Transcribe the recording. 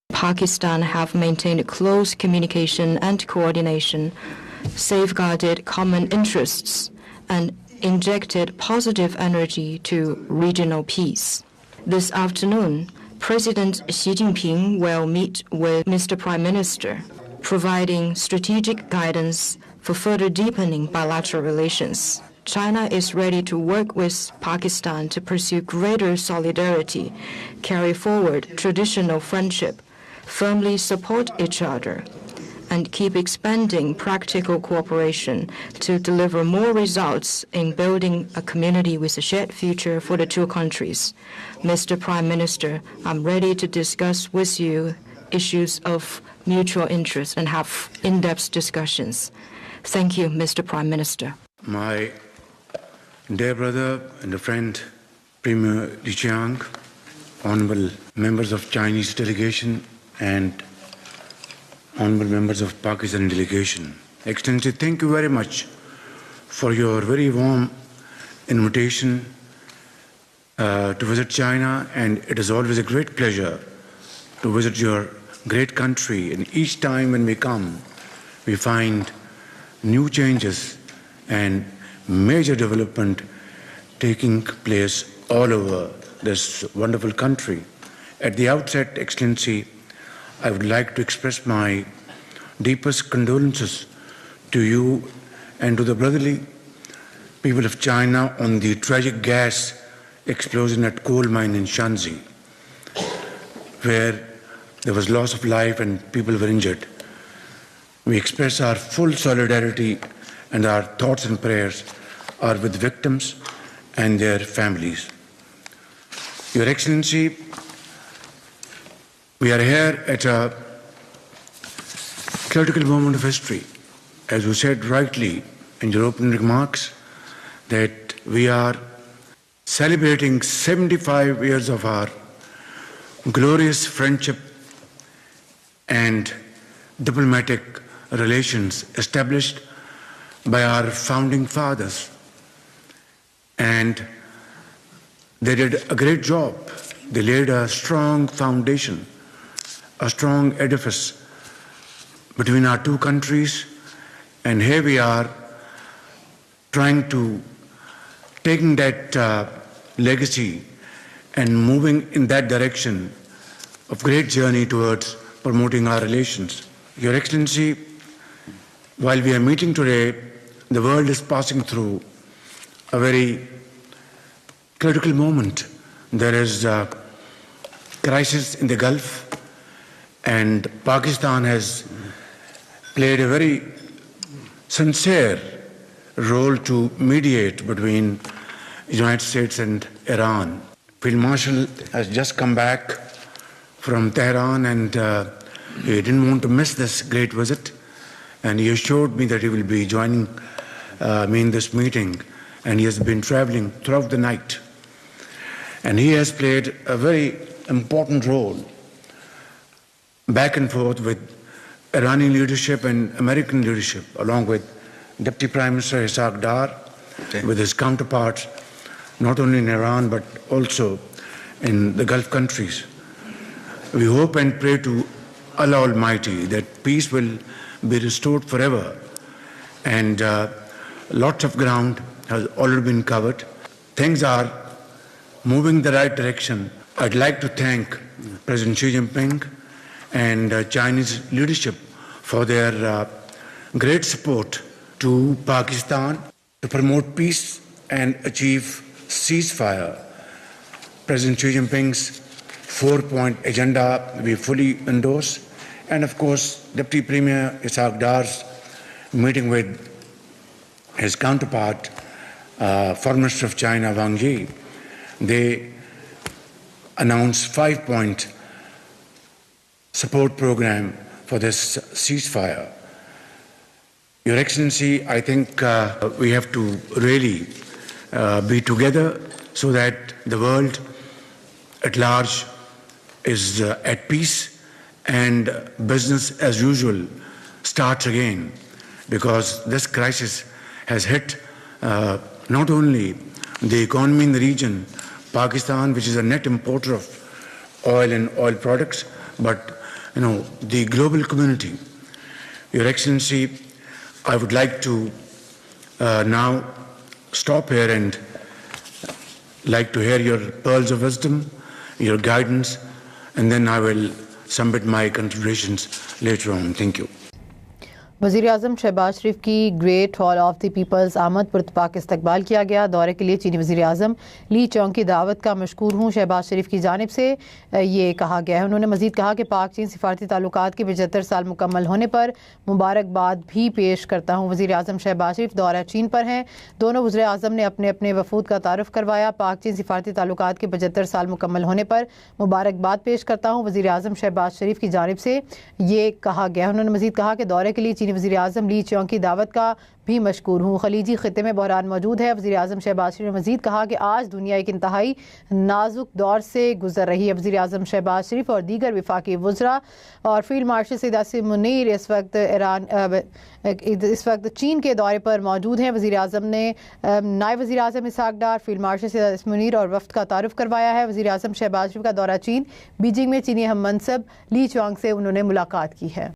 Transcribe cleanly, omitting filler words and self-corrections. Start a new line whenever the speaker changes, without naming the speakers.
Pakistan have maintained close communication and coordination, safeguarded common interests, and injected positive energy to regional peace. This afternoon, President Xi Jinping will meet with Mr. Prime Minister, providing strategic guidance for further deepening bilateral relations. China is ready to work with Pakistan to pursue greater solidarity, carry forward traditional friendship, firmly support each other, and keep expanding practical cooperation to deliver more results in building a community with a shared future for the two countries. Mr. Prime Minister, I'm ready to discuss with you issues of mutual interest and have in-depth discussions. Thank you, Mr. Prime Minister.
My dear brother and friend, Premier Li Qiang, honorable members of Chinese delegation and honorable members of Pakistan delegation. Excellency, thank you very much for your very warm invitation to visit China, and it is always a great pleasure to visit your great country. And each time when we come, we find new changes and major development taking place all over this wonderful country. At the outset, Excellency, I would like to express my deepest condolences to you and to the brotherly people of China on the tragic gas explosion at coal mine in Shanxi, where there was loss of life and people were injured. We express our full solidarity, and our thoughts and prayers are with victims and their families. Your Excellency, we are here at a critical moment of history. As you said rightly in your opening remarks, that we are celebrating 75 years of our glorious friendship and diplomatic relations established by our founding fathers. And they did a great job. They laid a strong foundation, a strong edifice between our two countries, and here we are trying to taking that legacy and moving in that direction of great journey towards promoting our relations. Your Excellency, while we are meeting today, the world is passing through a very critical moment. There is a crisis in the Gulf, and Pakistan has played a very sincere role to mediate between the United States and Iran. Field Marshal has just come back from Tehran, and he didn't want to miss this great visit, and he assured me that he will be joining me in this meeting, and he has been traveling throughout the night. And he has played a very important role back and forth with Iranian leadership and American leadership, along with Deputy Prime Minister Ishaq Dar, with his counterparts, not only in Iran but also in the Gulf countries. We hope and pray to Allah Almighty that peace will be restored forever, and lots of ground has already been covered. Things are moving in the right direction. I'd like to thank President Xi Jinping and Chinese leadership for their great support to Pakistan to promote peace and achieve ceasefire. President Xi Jinping's 4-point agenda we fully endorse, and of course Deputy Premier Ishaq Dar's meeting with his counterpart, Foreign Minister of China Wang Yi. They announced 5-point support program for this ceasefire. Your Excellency, I think we have to really be together so that the world at large is at peace and business as usual starts again, because this crisis has hit not only the economy in the region, Pakistan, which is a net importer of oil and oil products, but the global community. Your Excellency, I would like to now stop here and like to hear your pearls of wisdom, your guidance, and then I will submit my considerations later on. Thank you.
वज़ीर आज़म शहबाज शरीफ की great hall of the people's आमद पर इत्तफाक इस्तकबाल किया गया। दौरे के लिए चीनी वज़ीर आज़म ली चौंग की दावत का मशकूर हूँ। शहबाज शरीफ की जानिब से ये कहा गया है। उन्होंने मज़ीद कहा कि पाक चीन सिफारती ताल्लुकात के 75 साल मुकम्मल होने पर मुबारकबाद भी पेश करता हूँ। वज़ीर आज़म शहबाज शरीफ दौरा चीन पर हैं। दोनों वज़ीर आज़म ने अपने अपने वफूद का तारुफ करवाया। पाक चीन सिफारती ताल्लुकात के 75 साल मुकम्मल होने पर मुबारकबाद पेश करता हूँ। वज़ीर आज़म शहबाज शरीफ की जानिब से ये कहा गया। उन्होंने मज़ीद कहा कि दौरे के लिए चीनी वज़ीर आज़म ली चौंग की दावत का भी मशकूर हूँ। खलीजी खित्ते में बहरान मौजूद है। वज़ीर आज़म शहबाज शरीफ ने मज़ीद कहा कि आज दुनिया एक इंतहाई नाजुक दौर से गुजर रही है। वज़ीर आज़म शहबाज शरीफ और दीगर वफाकी वज़रा और फील्ड मार्शल सैयद आसिम मुनीर इस वक्त चीन के दौरे पर मौजूद हैं। वज़ीर आज़म ने नायब वज़ीर आज़म इसहाक डार, फील्ड मार्शल सैयद आसिम मुनीर और वफ्द का तारुफ करवाया है। वज़ीर आज़म शहबाज शरीफ का दौरा चीन, बीजिंग में चीनी हम मनसब ली चौंग से उन्होंने मुलाकात की है।